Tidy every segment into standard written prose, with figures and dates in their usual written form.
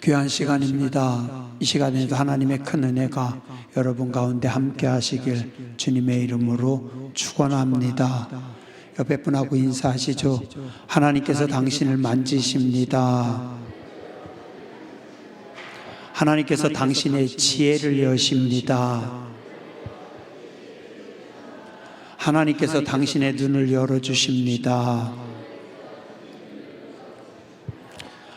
귀한 시간입니다. 이 시간에도 하나님의 큰 은혜가 여러분 가운데 함께 하시길 주님의 이름으로 축원합니다. 옆에 분하고 인사하시죠. 하나님께서 당신을 만지십니다. 하나님께서 당신의 지혜를 여십니다. 하나님께서 당신의 눈을 열어주십니다.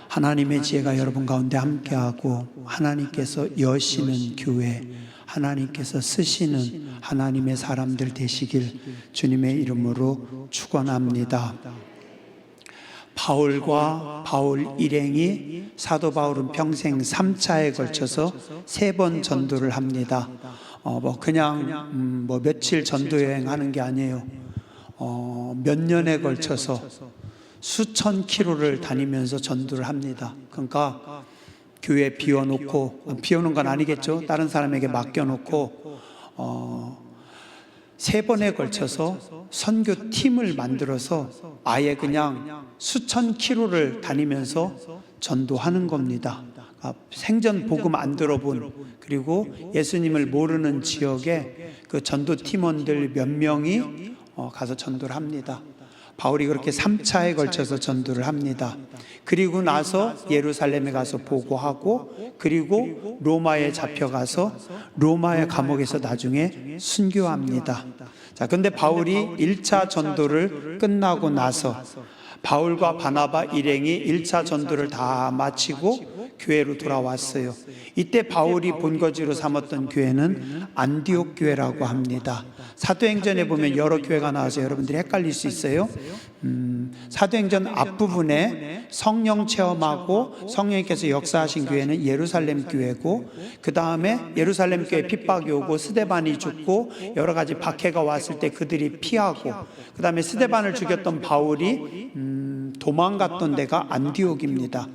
하나님의 지혜가 여러분 가운데 함께하고 하나님께서 여시는 교회, 하나님께서 쓰시는 하나님의 사람들 되시길 주님의 이름으로 축원합니다. 바울과 바울 일행이, 사도 바울은 평생 3차에 걸쳐서 3번 전도를 합니다. 그냥 며칠 전도 여행하는 게 아니에요. 몇 년에 걸쳐서 수천 킬로를 다니면서 전도를 합니다. 그러니까 교회 비워놓고, 비우는 건 아니겠죠. 다른 사람에게 맡겨놓고 3번에 걸쳐서 선교팀을 만들어서 아예 그냥 수천 킬로를 다니면서 전도하는 겁니다. 생전 복음 안 들어본, 그리고 예수님을 모르는 지역에 그 전도 팀원들 몇 명이 가서 전도를 합니다. 바울이 그렇게 3차에 걸쳐서 전도를 합니다. 그리고 나서 예루살렘에 가서 보고하고, 그리고 로마에 잡혀가서 로마의 감옥에서 나중에 순교합니다. 자, 근데 바울이 1차 전도를 끝나고 나서 바울과 바나바 일행이 1차 전도를 다 마치고 교회로 돌아왔어요. 이때 바울이 본거지로 삼았던 교회는 안디옥 교회라고 합니다. 사도행전에 보면 여러 교회가 나와서 여러분들이 헷갈릴 수 있어요. 사도행전 앞부분에 성령 체험하고 성령님께서 역사하신 교회는 예루살렘 교회고, 그 다음에 예루살렘 교회 핍박이 오고 스데반이 죽고 여러 가지 박해가 왔을 때 그들이 피하고, 그 다음에 스데반을 죽였던 바울이 도망갔던 데가 안디옥입니다.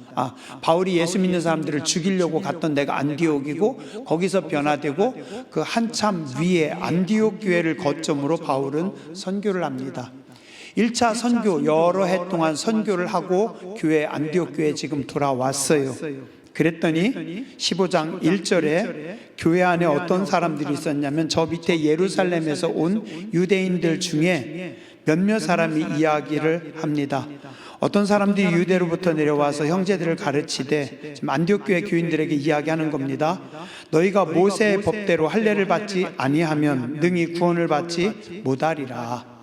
바울이 예수 믿는 사람들을 죽이려고 갔던 데가 안디옥이고, 거기서 변화되고 그 한참 위에 안디옥 교회를 거점으로 바울은 선교를 합니다. 1차 선교, 여러 해 동안 선교를 하고 교회, 안디옥 교회에 지금 돌아왔어요. 그랬더니 15장 1절에 교회 안에 어떤 사람들이 있었냐면, 저 밑에 예루살렘에서 온 유대인들 중에 몇몇 사람이 이야기를 합니다. 어떤 사람들이 유대로부터 내려와서 형제들을 가르치되, 지금 안디옥 교회 교인들에게 이야기하는 겁니다. 너희가 모세의 법대로 할례를 받지 아니하면 능히 구원을 받지 못하리라.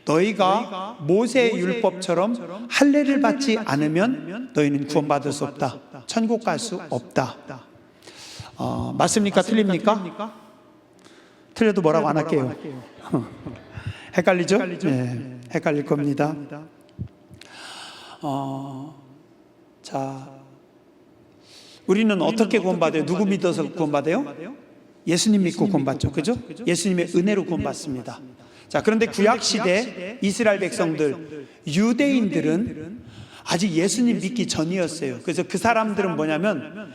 너희가 모세의 율법처럼 할례를 받지 않으면 너희는 구원받을 수 없다. 천국 갈 수 없다. 맞습니까? 틀립니까? 틀려도 뭐라고 안 할게요. 헷갈리죠? 네, 헷갈릴 겁니다. 자, 우리는 어떻게 구원받아요? 누구 믿어서 구원받아요? 예수님 믿고 구원받죠. 그죠? 예수님의 은혜로 구원받습니다. 자, 그런데 구약시대 이스라엘 백성들, 유대인들은 아직 예수님 믿기 전이었어요. 그래서 그 사람들은 뭐냐면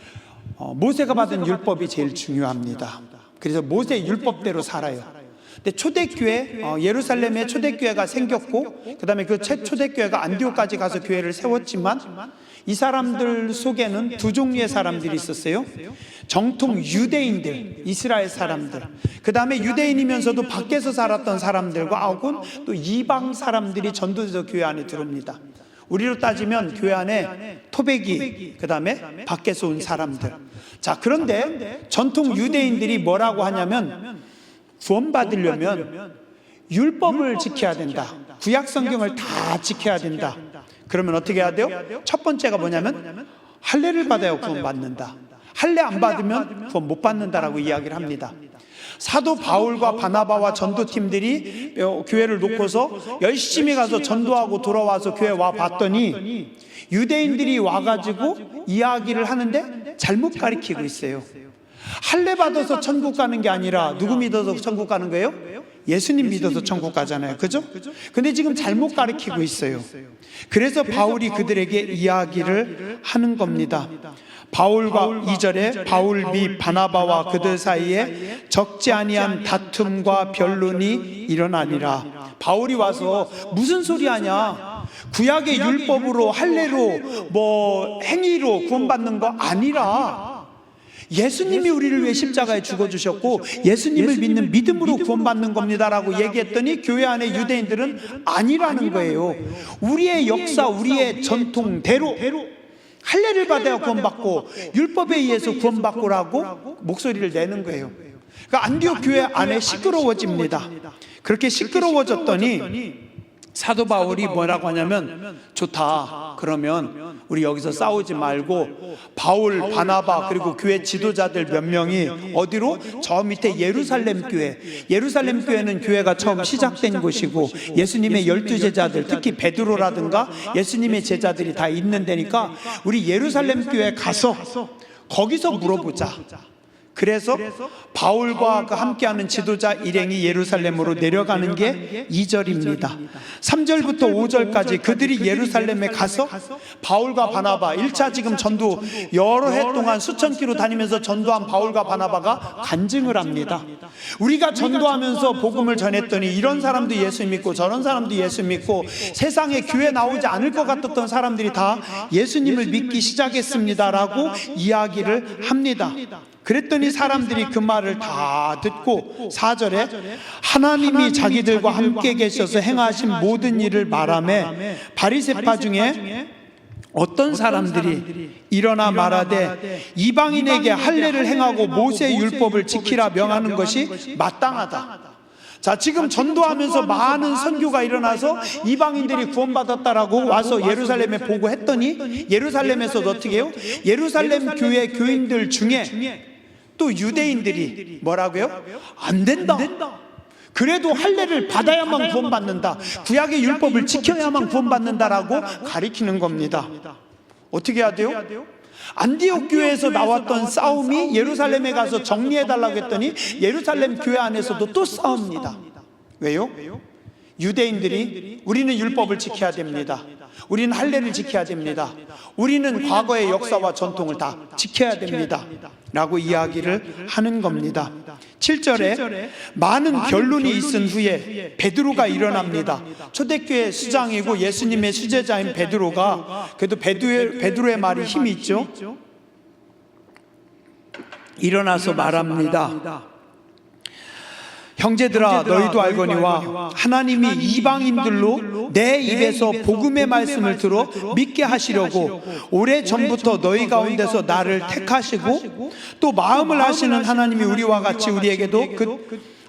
모세가 받은 율법이 제일 중요합니다. 그래서 모세 율법대로 살아요. 근데 초대교회, 예루살렘에 초대교회가 생겼고, 그 다음에 그 초대교회가 안디옥까지 가서 교회를 세웠지만, 이 사람들 속에는 두 종류의 사람들이 있었어요. 정통 유대인들, 이스라엘 사람들, 그 다음에 유대인이면서도 밖에서 살았던 사람들과 하고 또 이방 사람들이 전도돼서 교회 안에 들어옵니다. 우리로 따지면 교회 안에 토백이, 그 다음에 밖에서 온 사람들. 자, 그런데 전통 유대인들이 뭐라고 하냐면, 구원받으려면 율법을 지켜야 된다. 구약 성경을 다 지켜야 된다. 그러면 어떻게 해야 돼요? 첫 번째가 뭐냐면 할례를 받아야 구원받는다. 할례 안 받으면 구원 못 받는다라고 이야기를 합니다. 사도 바울과 바나바와 전도팀들이 교회를 놓고서 열심히 가서 전도하고 돌아와서 교회 와 봤더니 유대인들이 와가지고 이야기를 하는데 잘못 가르치고 있어요. 할례 받아서 천국 가는 게 아니라 누구 믿어서 천국 가는 거예요? 예수님 믿어서 천국 가잖아요. 그죠? 근데 지금 잘못 가르치고 있어요. 그래서 바울이 그들에게 이야기를 하는 겁니다. 바울과 2절에 바울 및 바나바와 그들 사이에 적지 아니한 다툼과 변론이 일어나니라. 바울이 와서 무슨 소리 하냐? 구약의 율법으로 할례로 뭐 행위로 구원받는 거 아니라 예수님이 우리를 위해 십자가에 죽어주셨고 예수님을 믿는 믿음으로 구원받는 겁니다라고 얘기했더니 교회 안에 유대인들은 아니라는 거예요. 우리의 역사, 우리의 전통대로 할례를 받아야 구원받고 율법에 의해서 구원받고라고 목소리를 내는 거예요. 그러니까 안디옥 교회 안에 시끄러워집니다. 그렇게 시끄러워졌더니 사도 바울이 뭐라고 하냐면, 좋다, 그러면 우리 여기서 싸우지 말고 바울, 바나바 그리고 교회 지도자들 몇 명이 어디로? 저 밑에 예루살렘 교회. 예루살렘 교회는 교회가 처음 시작된 곳이고 예수님의 12제자들, 특히 베드로라든가 예수님의 제자들이 다 있는 데니까 우리 예루살렘 교회 가서 거기서 물어보자. 그래서 바울과 그 함께하는 지도자 일행이 예루살렘으로 내려가는 게 2절입니다. 3절부터 5절까지 그들이 예루살렘에 가서 바울과 바나바, 1차 지금 전도 여러 해 동안 수천 킬로 다니면서 전도한 바울과 바나바가 간증을 합니다. 우리가 전도하면서 복음을 전했더니 이런 사람도 예수 믿고 저런 사람도 예수 믿고 세상에 교회 나오지 않을 것 같았던 사람들이 다 예수님을 믿기 시작했습니다라고 이야기를 합니다. 그랬더니 사람들이 그 말을 다 듣고 4절에 하나님이 자기들과 함께 계셔서 행하신 모든 일을 말하며 바리새파 중에 어떤 사람들이 일어나 말하되 이방인에게 할례를 행하고 모세의 율법을 지키라 명하는 것이 마땅하다. 자, 지금 전도하면서 많은 선교가 일어나서 이방인들이 구원받았다라고 와서 예루살렘에 보고했더니 예루살렘에서도 어떻게 해요? 예루살렘 교회 교인들 중에 또 유대인들이 뭐라고요? 안 된다. 그래도 할례를 받아야만 구원받는다. 구약의 율법을 지켜야만 구원받는다라고 가리키는 겁니다. 어떻게 해야 돼요? 안디옥 교회에서 나왔던 싸움이 예루살렘에 가서 정리해달라고 했더니 예루살렘 교회 안에서도 또 싸웁니다. 왜요? 유대인들이 우리는 율법을 지켜야 됩니다. 우리는 할례를 지켜야 됩니다. 우리는 과거의 역사와 전통을 다 지켜야 됩니다 라고 이야기를 하는 겁니다. 7절에 많은 변론이 있은 후에 베드로가 일어납니다. 초대교회 수장이고 예수님의 수제자인 베드로가, 그래도 베드로의 말이 힘이 있죠. 일어나서 말합니다. 형제들아, 너희도 알거니와 하나님이 이방인들로 내 입에서 복음의 말씀을 들어 믿게 하시려고 오래 전부터 너희 가운데서 나를 택하시고 또 마음을 하시는 하나님이 우리와 같이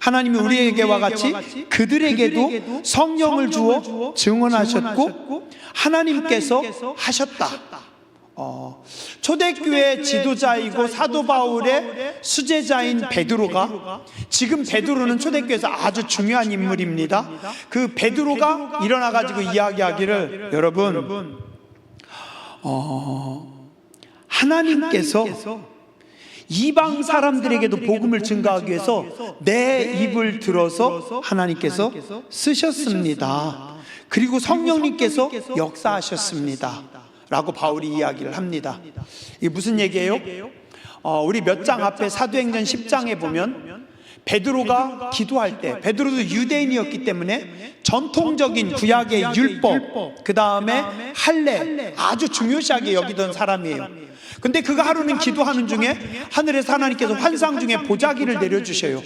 하나님이 우리에게와 같이 그들에게도 성령을 주어 증언하셨고 하나님께서 하셨다. 초대교회 지도자이고 사도 바울의 수제자인 베드로가, 지금 베드로는 초대교회에서 아주 중요한 인물입니다. 그 베드로가 일어나가지고 이야기하기를, 여러분, 하나님께서 이방 사람들에게도 복음을 증가하기 위해서 내 입을 들어서 하나님께서 쓰셨습니다. 그리고 성령님께서 역사하셨습니다 라고 바울이 이야기를 합니다. 이게 무슨 얘기예요? 우리 몇 장 앞에 사도행전 10장에 보면 베드로가 기도할 때, 베드로도 유대인이었기 때문에 전통적인 구약의 율법, 그 다음에 할례 아주 중요시하게 여기던 사람이에요. 근데 그가 하루는 기도하는 중에 하늘에서 하나님께서 환상 중에 보자기를 내려주셔요.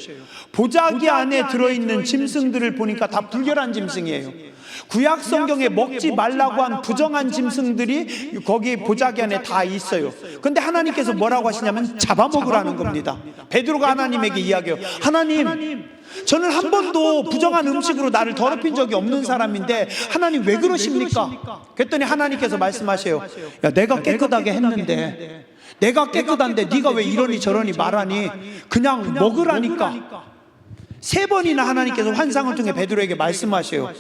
보자기 안에 들어있는 짐승들을 보니까 다 불결한 짐승이에요. 구약 성경에 먹지 말라고 한 부정한 짐승들이 거기 보자기 안에 다 있어요. 근데 하나님께서 뭐라고 하시냐면 잡아먹으라는 겁니다. 베드로가 하나님에게 이야기해요. 하나님, 저는 한 번도 부정한 음식으로 나를 더럽힌 적이 없는 사람인데 하나님 왜 그러십니까? 그랬더니 하나님께서 말씀하세요. 야, 내가 깨끗하게 했는데, 내가 깨끗한데 네가 왜 이러니 저러니 말하니? 그냥 먹으라니까. 3번이나 하나님께서 환상을 통해 베드로에게 말씀하셔요.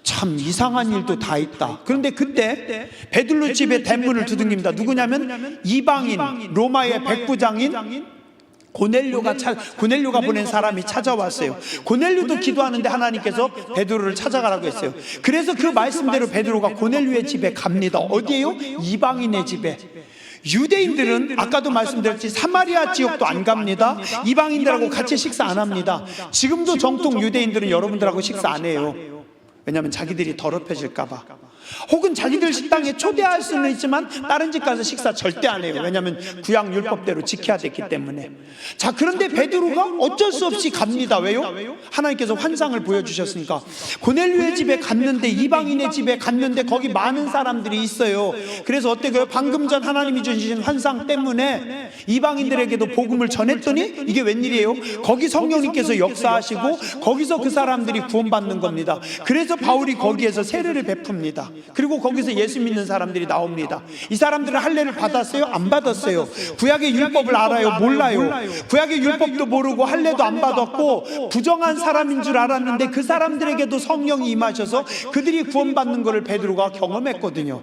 참 이상한 일도 다 있다. 그런데 그때 베드로 집에 대문을 두둥깁니다. 누구냐면 이방인 로마의 백부장인 고넬료가 보낸 사람이 찾아왔어요. 고넬료도 기도하는데 하나님께서 베드로를 찾아가라고 했어요. 그래서 그 말씀대로 베드로가 고넬료의 집에 갑니다. 어디에요? 이방인의 집에. 유대인들은 아까도 말씀드렸지 사마리아 지역도 안 갑니다. 이방인들하고 같이 식사 안 합니다. 지금도 정통 유대인들은 여러분들하고 식사 안 해요. 왜냐하면 자기들이 더럽혀질까 봐. 혹은 자기들 식당에 초대할 수는 있지만 다른 집 가서 식사 절대 안 해요. 왜냐하면 구약 율법대로 지켜야 됐기 때문에. 자, 그런데 베드로가 어쩔 수 없이 갑니다. 왜요? 하나님께서 환상을 보여주셨으니까. 고넬료의 집에 갔는데, 이방인의 집에 갔는데 거기 많은 사람들이 있어요. 그래서 어때요? 방금 전 하나님이 주신 환상 때문에 이방인들에게도 복음을 전했더니 이게 웬일이에요? 거기 성령님께서 역사하시고 거기서 그 사람들이 구원받는 겁니다. 그래서 바울이 거기에서 세례를 베풉니다. 그리고 거기서 예수 믿는 사람들이 나옵니다. 이 사람들은 할례를 받았어요? 안 받았어요? 구약의 율법을 알아요? 몰라요? 구약의 율법도 모르고 할례도 안 받았고 부정한 사람인 줄 알았는데 그 사람들에게도 성령이 임하셔서 그들이 구원받는 것을 베드로가 경험했거든요.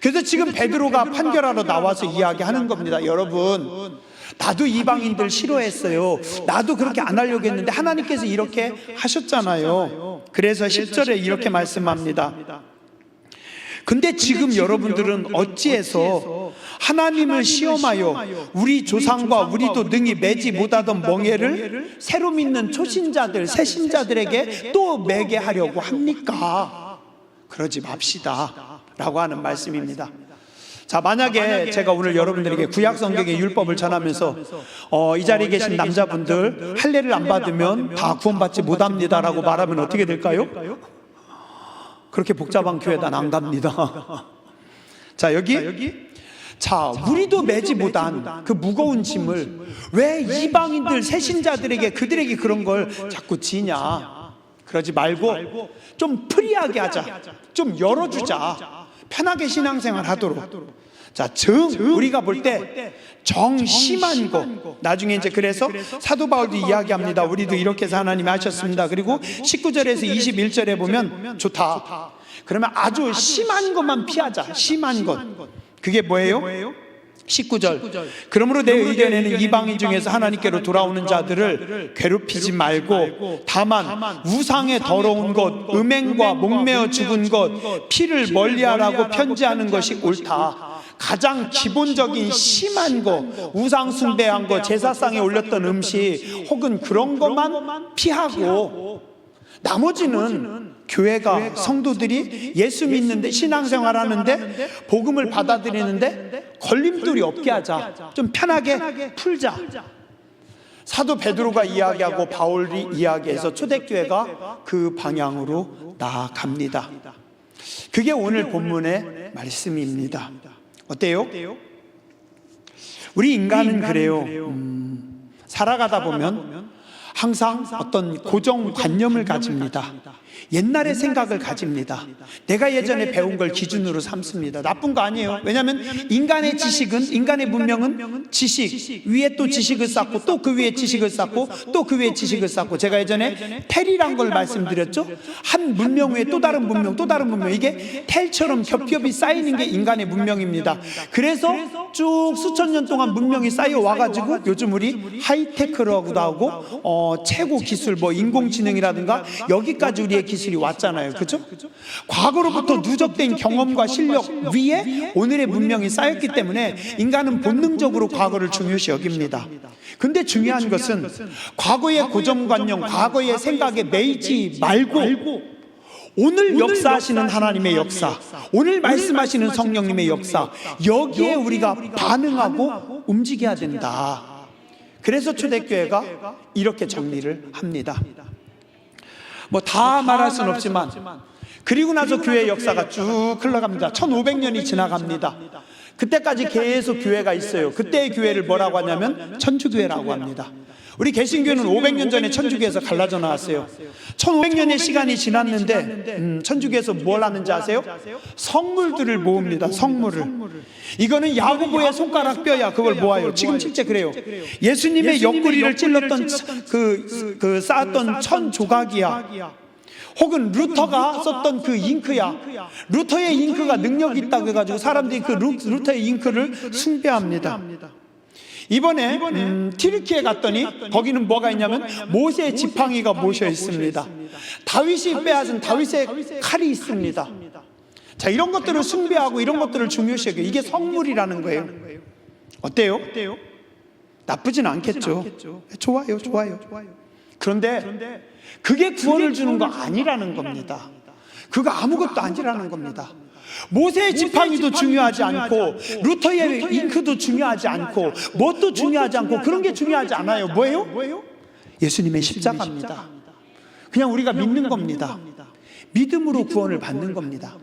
그래서 지금 베드로가 판결하러 나와서 이야기하는 겁니다. 여러분, 나도 이방인들 싫어했어요. 나도 그렇게 안 하려고 했는데 하나님께서 이렇게 하셨잖아요. 그래서 10절에 이렇게 말씀합니다. 근데 지금 여러분들은 어찌해서 하나님을 시험하여 우리 조상과 우리도 능히 매지 못하던 멍에를 새로 믿는 초신자들, 새신자들에게 또 매게 하려고 합니까? 그러지 맙시다 라고 하는 말씀입니다. 자, 만약에 제가 오늘 여러분들에게 구약 성경의 율법을 전하면서 이 자리에 계신 남자분들 할례를 안 받으면 다 구원받지 못합니다 라고 말하면 어떻게 될까요? 그렇게 복잡한 교회단 안 갑니다. 자, 여기 자, 우리도 매지 못한 그 무거운 짐을 왜 이방인들 새신자들에게 그들에게 그런 걸 자꾸 지냐? 그러지 말고 좀 프리하게 하자. 좀 열어주자. 편하게 신앙생활 하도록. 자, 우리가 볼 때 정심한 거. 나중에 이제 그래서 사도 바울도 이야기합니다. 우리도 이렇게 해서 하나님이 하셨습니다. 그리고 19절에서 21절에 보면 좋다. 그러면 아주 심한 것만 피하자. 심한 것. 그게 뭐예요? 19절. 그러므로 내 의견에는 이방인 중에서 하나님께로 돌아오는 자들을 괴롭히지 말고 다만 우상의 더러운 것, 음행과 목매어 죽은 것, 피를 멀리하라고 편지하는 것이 옳다. 가장 기본적인 심한 거, 우상 숭배한 거, 제사상에 올렸던 음식 혹은 그런 것만 피하고 나머지는 교회가 성도들이 예수 믿는데 신앙생활 하는데 복음을 받아들이는데 걸림돌이 없게 하자. 좀 편하게 풀자. 사도 베드로가 이야기하고 바울이 이야기해서 초대교회가 그 방향으로 나아갑니다. 그게 오늘 본문의 말씀입니다. 어때요? 우리 인간은 그래요. 살아가다 보면 항상 어떤 고정관념을 가집니다. 옛날의 생각을 가집니다. 내가 예전에 배운 걸 기준으로 삼습니다. 나쁜 거 아니에요. 왜냐하면 인간의 지식은, 인간의 문명은 지식 위에 또 지식을 쌓고 또 그 위에 지식을 쌓고 또 그 위에 지식을 쌓고, 제가 예전에 텔이란 걸 말씀드렸죠. 한 문명 위에 또 다른 문명, 또 다른 문명, 이게 텔처럼 겹겹이 쌓이는 게 인간의 문명입니다. 그래서 쭉 수천 년 동안 문명이 쌓여 와가지고 요즘 우리 하이테크라고도 하고 최고 기술, 뭐 인공지능이라든가 여기까지 우리의 기술이 왔잖아요. 그죠? 과거로부터 누적된 경험과 실력 위에 오늘의 문명이 쌓였기 때문에 인간은 본능적으로 과거를 중요시 여깁니다. 근데 중요한 것은 과거의 고정관념, 과거의 생각에 매이지 말고 오늘 역사하시는 하나님의 역사, 오늘 말씀하시는 성령님의 역사, 여기에 우리가 반응하고 움직여야 된다. 그래서 초대교회가 이렇게 정리를 합니다. 뭐 다 말할 수는 없지만, 그리고 나서 교회 역사가 쭉 흘러갑니다. 1500년이 지나갑니다. 그때까지 계속 교회가 있어요. 그때의 교회를 뭐라고 하냐면 천주교회라고 합니다. 우리 개신교는 500년 전에 천주교에서 갈라져 나왔어요. 1500년의 시간이 지났는데 천주교에서 뭘 하는지 아세요? 성물들을 모읍니다. 성물을. 이거는 야고보의 손가락 뼈야. 그걸 모아요. 지금 실제 그래요. 예수님의 옆구리를 찔렀던 그 쌓았던 천 조각이야. 혹은 루터가 썼던 그 잉크야. 루터의 잉크가 능력이 있다고 해가지고 사람들이 그 루터의 잉크를 숭배합니다. 이번에 튀르키에 갔더니 거기는 뭐가 있냐면 모세의 지팡이가 모셔 있습니다. 다윗이 빼앗은 다윗의 칼이 있습니다. 자, 이런 것들을 숭배하고 이런 것들을 중요시 여겨요. 이게 성물이라는 거예요. 어때요? 나쁘진 않겠죠. 좋아요. 그런데 그게 구원을 주는 거 아니라는 겁니다. 그거 아무것도 아니라는 겁니다. 모세의 지팡이도 중요하지 않고 루터의 잉크도 중요하지 않고 뭣도 중요하지 않고 그런 게 중요하지 않아요. 뭐예요? 예수님의 십자가입니다. 그냥 우리가 믿는 겁니다. 믿음으로 구원을 받는 겁니다.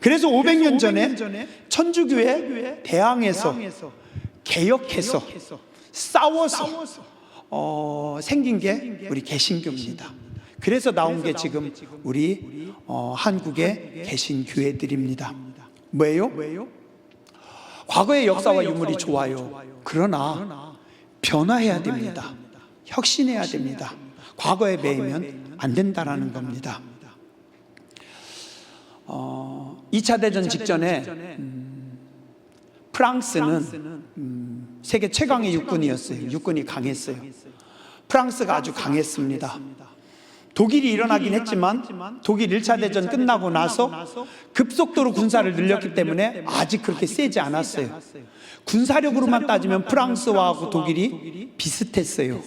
그래서 500년 전에 천주교에 대항해서 개혁해서 싸워서 생긴 게 우리 개신교입니다. 그래서 나온 게 지금 우리 한국의 개신교회들입니다. 뭐예요? 과거의 역사와 유물이 좋아요. 그러나 변화해야 됩니다. 혁신해야 됩니다. 과거에 매이면 안 된다라는 겁니다. 2차 대전 직전에 프랑스는 세계 최강의 육군이었어요. 육군이 강했어요. 프랑스가 아주 강했습니다. 독일이 일어나긴 했지만 독일 1차 대전 끝나고 나서 급속도로 군사를 늘렸기 때문에 아직 그렇게 세지 않았어요. 군사력으로만 따지면 프랑스와 독일이 비슷했어요.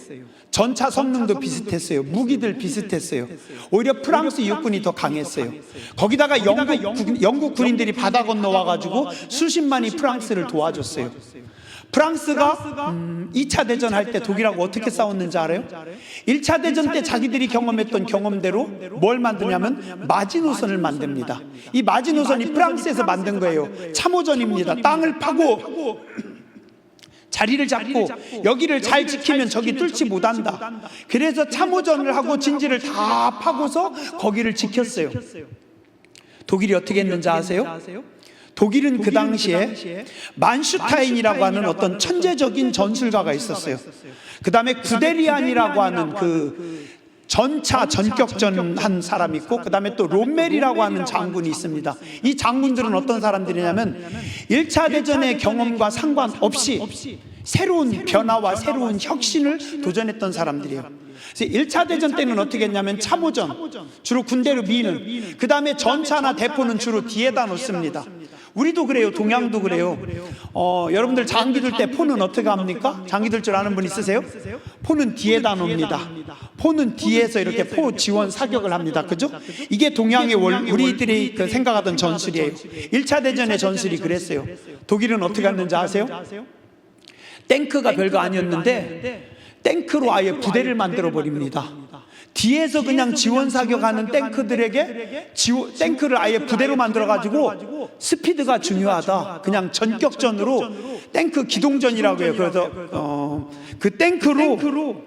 전차 성능도 비슷했어요. 무기들 비슷했어요. 오히려 프랑스 육군이 더 강했어요. 거기다가 영국 군인들이 바다 건너와가지고 수십만이 프랑스를 도와줬어요. 프랑스가 2차 대전 할 때 독일하고 어떻게 싸웠는지 알아요? 1차 대전 때 자기들이 경험했던 경험대로 뭘 만드냐면 마지노선을 만듭니다. 이 마지노선이 프랑스에서 만든 거예요. 참호전입니다. 땅을 파고 자리를 잡고 여기를 잘 지키면 적이 뚫지 못한다. 그래서 참호전을 하고 진지를 다 파고서 거기를 지켰어요. 독일이 어떻게 했는지 아세요? 독일은 그 당시에 만슈타인이라고 하는 어떤 천재적인 전술가가 있었어요. 그 다음에 구데리안이라고 하는 그 전차 전격전 한 사람이 있고, 그 다음에 또 롬멜이라고 하는 장군이 있습니다. 이 장군들은 어떤 사람들이냐면 1차 대전의 경험과 상관없이 새로운 변화와 새로운 혁신을 도전했던 사람들이에요. 그래서 1차 대전 때는 어떻게 했냐면 참호전, 주로 군대로 미는, 그 다음에 전차나 대포는 주로 뒤에다 놓습니다. 우리도 그래요. 동양도 그래요. 여러분들 장기 들 때 포는 어떻게 합니까? 장기 들 줄 아는 분 있으세요? 포는 뒤에다 놓습니다. 포는 뒤에서 이렇게 포 지원 사격을 합니다. 그죠? 이게 동양의 우리들이 생각하던 전술이에요. 1차 대전의 전술이 그랬어요. 독일은 어떻게 했는지 아세요? 탱크가 별거 아니었는데 탱크로 아예 부대를 만들어 버립니다. 뒤에서 그냥 지원 사격하는 탱크들에게 탱크를 아예 부대로 만들어가지고 스피드가 중요하다. 그냥 전격전으로 탱크 기동전이라고 해요. 그래서 그 탱크로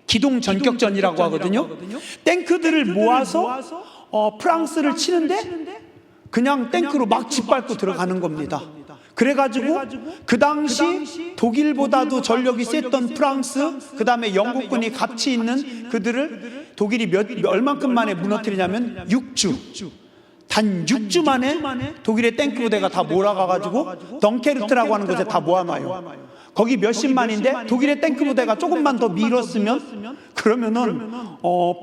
기동 전격전이라고 하거든요. 탱크들을 모아서 프랑스를 치는데 그냥 탱크로 막 짓밟고 들어가는 겁니다. 그래가지고 그 당시 독일보다도 전력이 셌던 프랑스, 그 다음에 영국군이 같이 있는 그들을 독일이 얼만큼 만에 무너뜨리냐면 6주. 단 6주 만에 독일의 탱크 부대가 다 몰아가가지고 덩케르트라고 하는 곳에 다 모아놔요. 거기 몇십만인데 독일의 탱크 부대가 조금만 더 밀었으면 그러면은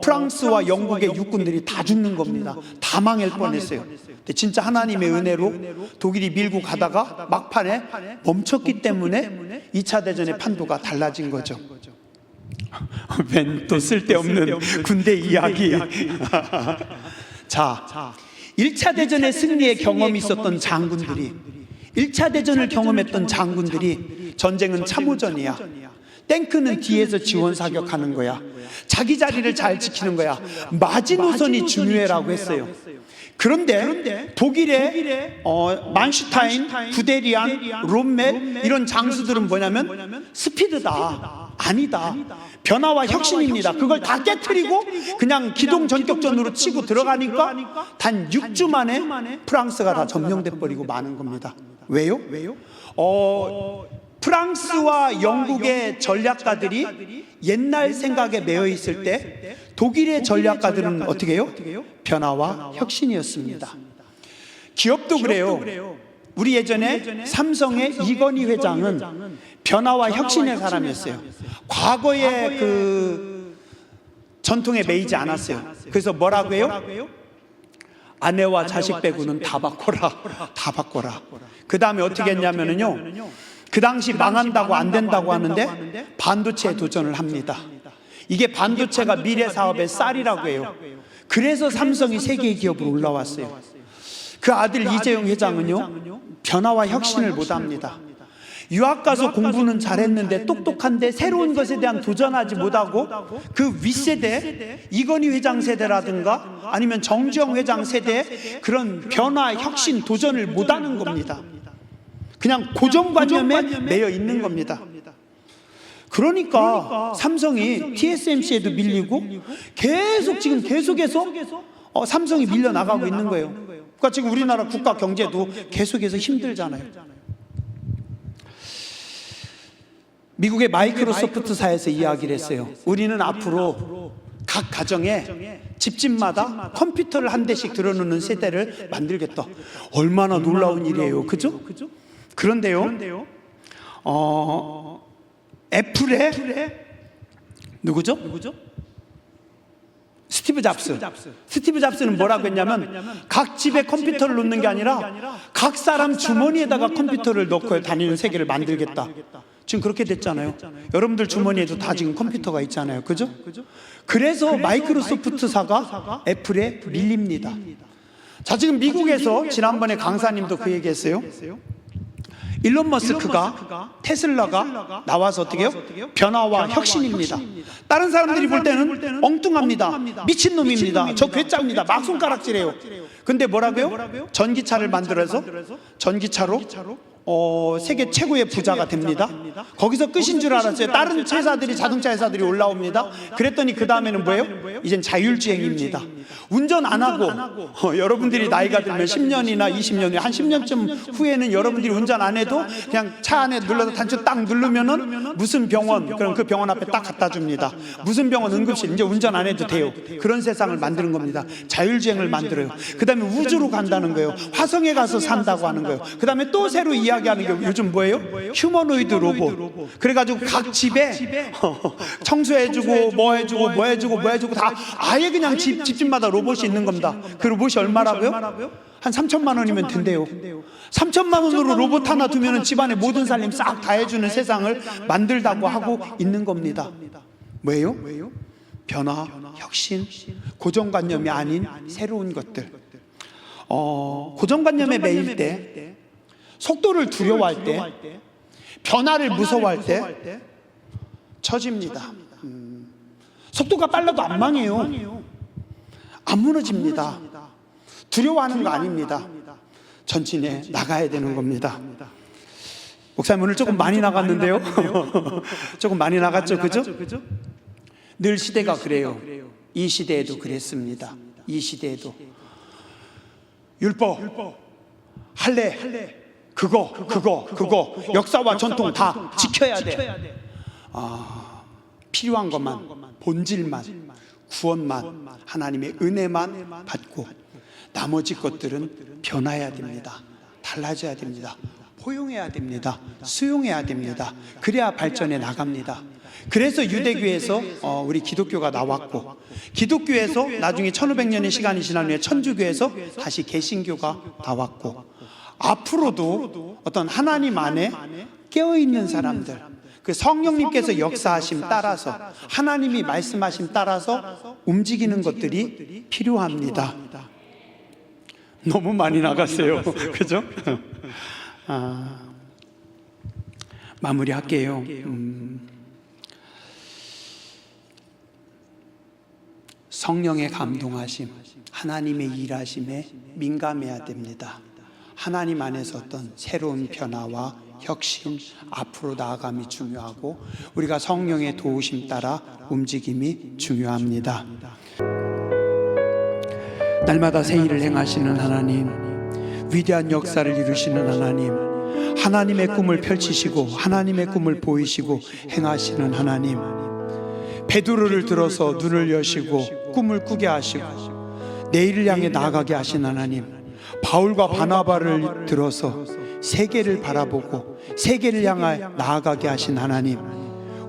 프랑스와 영국의 육군들이 다 죽는 겁니다. 다 망할 뻔했어요. 근데 진짜 하나님의 은혜로 독일이 밀고 가다가 막판에 멈췄기 때문에 2차 대전의 판도가 달라진 거죠. 웬 또 쓸데없는 군대 이야기. 자, 1차 대전의 승리의 경험이 있었던 장군들이, 1차 대전을 경험했던 장군들이 전쟁은 참호전이야. 탱크는 뒤에서 지원 사격하는 거야. 자기 자리를 잘 지키는 거야. 마지노선이 중요해라고 했어요. 그런데 독일의 만슈타인, 구데리안, 롬멜 이런 장수들은 뭐냐면 스피드다. 아니다. 변화와 혁신입니다. 그걸 다 깨트리고 그냥 기동 전격전으로 치고 들어가니까 단 6주 만에 프랑스가 다 점령돼 버리고 마는 겁니다. 왜요? 프랑스와 영국의 전략가들이 옛날 생각에 매여 있을 때 독일의 전략가들은 어떻게 해요? 변화와 혁신이었습니다. 기업도 그래요. 우리 예전에 삼성의 이건희 회장은 변화와 혁신의 사람이었어요. 과거의 그 전통에 매이지 않았어요. 그래서 뭐라고 해요? 아내와 자식 빼고는 다 바꿔라. 다 바꿔라. 그 다음에 어떻게 했냐면요, 그 당시 망한다고 안 된다고 하는데 반도체에 도전을 합니다. 이게 반도체가 미래 사업의 쌀이라고 해요. 그래서 삼성이 세계 기업으로 올라왔어요. 그 아들 이재용 회장은요, 변화와 혁신을 못합니다. 유학 가서 공부는 잘했는데 똑똑한데 새로운 것에 대한 도전하지 못하고 그 윗세대, 이건희 회장 세대라든가 아니면 정주영 회장 세대 그런 변화, 혁신, 도전을 못하는 겁니다. 그냥 고정관념에 매여 있는 겁니다. 그러니까 삼성이 TSMC에도 밀리고 계속해서 삼성이 밀려나가고 있는 거예요. 그러니까 지금 우리나라 국가 경제도 계속해서 힘들잖아요. 미국의 마이크로소프트사에서 이야기를 했어요. 우리는 앞으로 각 가정에 집집마다 컴퓨터를 한 대씩 들어놓는 세대를 만들겠다. 얼마나 놀라운 일이에요, 그죠? 그런데요, 애플의 누구죠? 스티브 잡스. 스티브 잡스는 뭐라고 했냐면 각 집에 컴퓨터를 놓는 게 아니라 각 사람 주머니에다가 컴퓨터를 넣고 다니는 세계를 만들겠다. 지금 그렇게 됐잖아요. 여러분들 주머니에도 다 지금 컴퓨터가 있잖아요, 그죠? 그래서 마이크로소프트사가 애플에 밀립니다. 자, 지금 미국에서 지난번에 강사님도 그 얘기했어요. 일론 머스크가 테슬라가 나와서 어떻게 해요? 변화와 혁신입니다. 다른 사람들이 볼 때는 엉뚱합니다. 미친놈입니다. 저 괴짜입니다. 막 손가락질해요. 근데 뭐라고요? 전기차를 만들어서 전기차로 세계 최고의 부자가 됩니다. 거기서 끝인 줄 알았어요. 다른 회사들이, 자동차 회사들이 올라옵니다. 그랬더니 그 다음에는 뭐예요? 이젠 자율주행입니다. 운전 안 하고 여러분들이 나이가 들면 10년이나 20년, 한 10년쯤 후에는 여러분들이 운전 안 해도 그냥 차 안에 눌러서 단추 딱 누르면은 무슨 병원, 그럼 그 병원 앞에 딱 갖다 줍니다. 무슨 병원, 응급실, 이제 운전 안 해도 돼요. 그런 세상을 만드는 겁니다. 자율주행을 만들어요. 그 다음에 우주로 간다는 거예요. 화성에 가서 산다고 하는 거예요. 그 다음에 또 새로 이야기하는 게 요즘 뭐예요? 휴머노이드 로봇. 그래가지고 각 집에 청소해주고 뭐 해주고 다 아예 그냥 집집마다 로봇이 있는 겁니다. 그 로봇이 얼마라고요? 한 3천만 원이면 된대요. 3천만 원으로 로봇 하나 두면 집안의 모든 살림 싹 다 해주는 세상을 만들다고 하고 있는 겁니다. 뭐예요? 변화, 혁신, 고정관념이 아닌 새로운 것들. 고정관념에 매일 때, 속도를 두려워할 때, 변화를 무서워할 때 처집니다. 속도가 빨라도 안 망해요. 안 무너집니다. 두려워하는 거 아닙니다. 전진해 나가야 되는 겁니다. 목사님 오늘 조금 많이 나갔는데요. 조금 많이 나갔죠, 그죠? 늘 시대가 그래요. 이 시대에도 그랬습니다. 이 시대에도 율법, 할례, 그거 역사와 전통 다 지켜야 돼. 필요한 것만, 본질만, 구원만, 하나님의 은혜만 받고 나머지 것들은 변화해야 됩니다. 달라져야 됩니다. 포용해야 됩니다. 수용해야 됩니다. 그래야 발전해 나갑니다. 그래서 유대교에서 우리 기독교가 나왔고, 기독교에서 나중에 1500년의 시간이 지난 후에 천주교에서 다시 개신교가 나왔고, 앞으로도 어떤 하나님 안에 깨어있는 사람들, 그 성령님께서 역사하심 따라서, 하나님이 말씀하심 따라서 움직이는 것들이 필요합니다. 너무 많이 나갔어요. 그죠? 마무리할게요. 성령의 감동하심, 하나님의 일하심에 민감해야 됩니다. 하나님 안에서 어떤 새로운 변화와 혁신, 앞으로 나아감이 중요하고, 우리가 성령의 도우심 따라 움직임이 중요합니다. 날마다 새 일을 행하시는 하나님, 위대한 역사를 이루시는 하나님, 하나님의 꿈을 펼치시고 하나님의 꿈을 보이시고 행하시는 하나님, 베드로를 들어서 눈을 여시고 꿈을 꾸게 하시고 내일을 향해 나아가게 하신 하나님, 바울과 바나바를 들어서 세계를 바라보고 세계를 향해 나아가게 하신 하나님,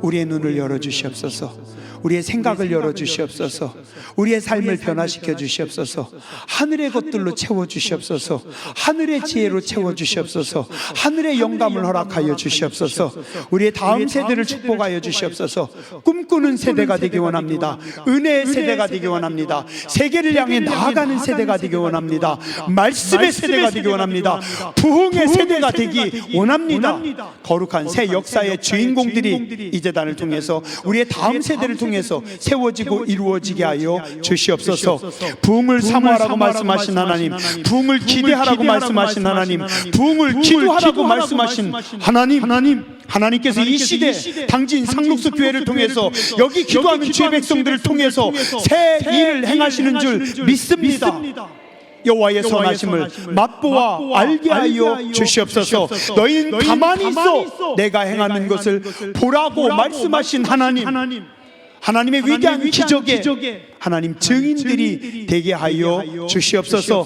우리의 눈을 열어주시옵소서. 우리의 생각을 열어주시옵소서. 우리의 삶을 변화시켜 주시옵소서. 하늘의 것들로 채워주시옵소서. 하늘의 지혜로 채워주시옵소서. 하늘의 영감을 허락하여 주시옵소서. 우리의 다음 세대를 축복하여 주시옵소서. 꿈꾸는 세대가 되기 원합니다. 은혜의 세대가 되기 원합니다. 세계를 향해 나아가는 세대가 되기 원합니다. 말씀의 세대가 되기 원합니다. 부흥의 세대가 되기 원합니다. 거룩한 새 역사의 주인공들이 이 재단을 통해서 우리의 다음 세대를 통해서 세워지고 이루어지게 하여 주시옵소서. 부흥을 사모하라고 말씀하신 하나님, 부흥을 기대하라고 말씀하신 하나님, 부흥을 기도하라고 말씀하신 하나님께서 이 시대 당진 상록수 교회를 통해서 여기 기도하는 주의 백성들을 통해서 새 일을 행하시는 줄 믿습니다. 여호와의 선하심을 맛보아 알게 하여 주시옵소서. 너희는 가만히 있어 내가 행하는 것을 보라고 말씀하신 하나님의 위대한 기적에 하나님 증인들이 되게 하여 주시옵소서.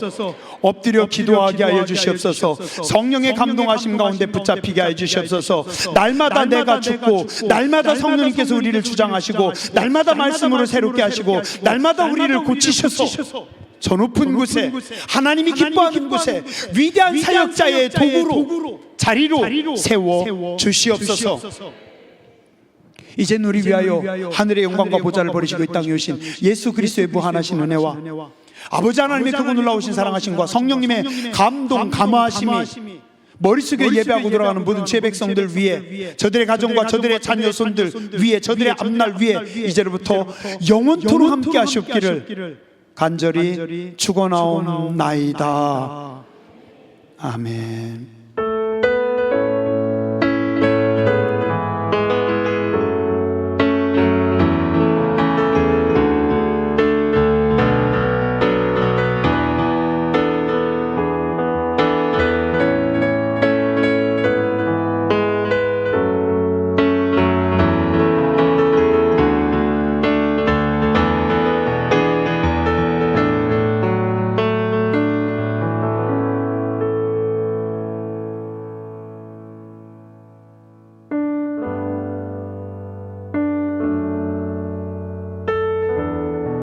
엎드려 기도하게 하여 주시옵소서. 성령의 감동하심 가운데 붙잡히게 하여 주시옵소서. 날마다 내가 죽고 날마다 성령님께서 우리를 주장하시고 날마다 말씀으로 새롭게 하시고 날마다 우리를 고치셔서 저 높은 곳에 하나님이 기뻐하는 곳에 위대한 사역자의 도구로 자리로 세워 주시옵소서. 이제 우리 위하여 하늘의 영광과 보좌를 버리시고 이 땅에 오신 예수 그리스도의 무한하신 은혜와 아버지 하나님의 크고 놀라우신 사랑하심과 성령님의 감동 감화하심이 머릿속에 예배하고 돌아가는 모든 제 백성들 위에, 저들의 가정과 저들의 자녀 손들 위에, 저들의 앞날 위에 이제로부터 영원토록 함께 하시옵기를 간절히 축원하옵나이다. 아멘.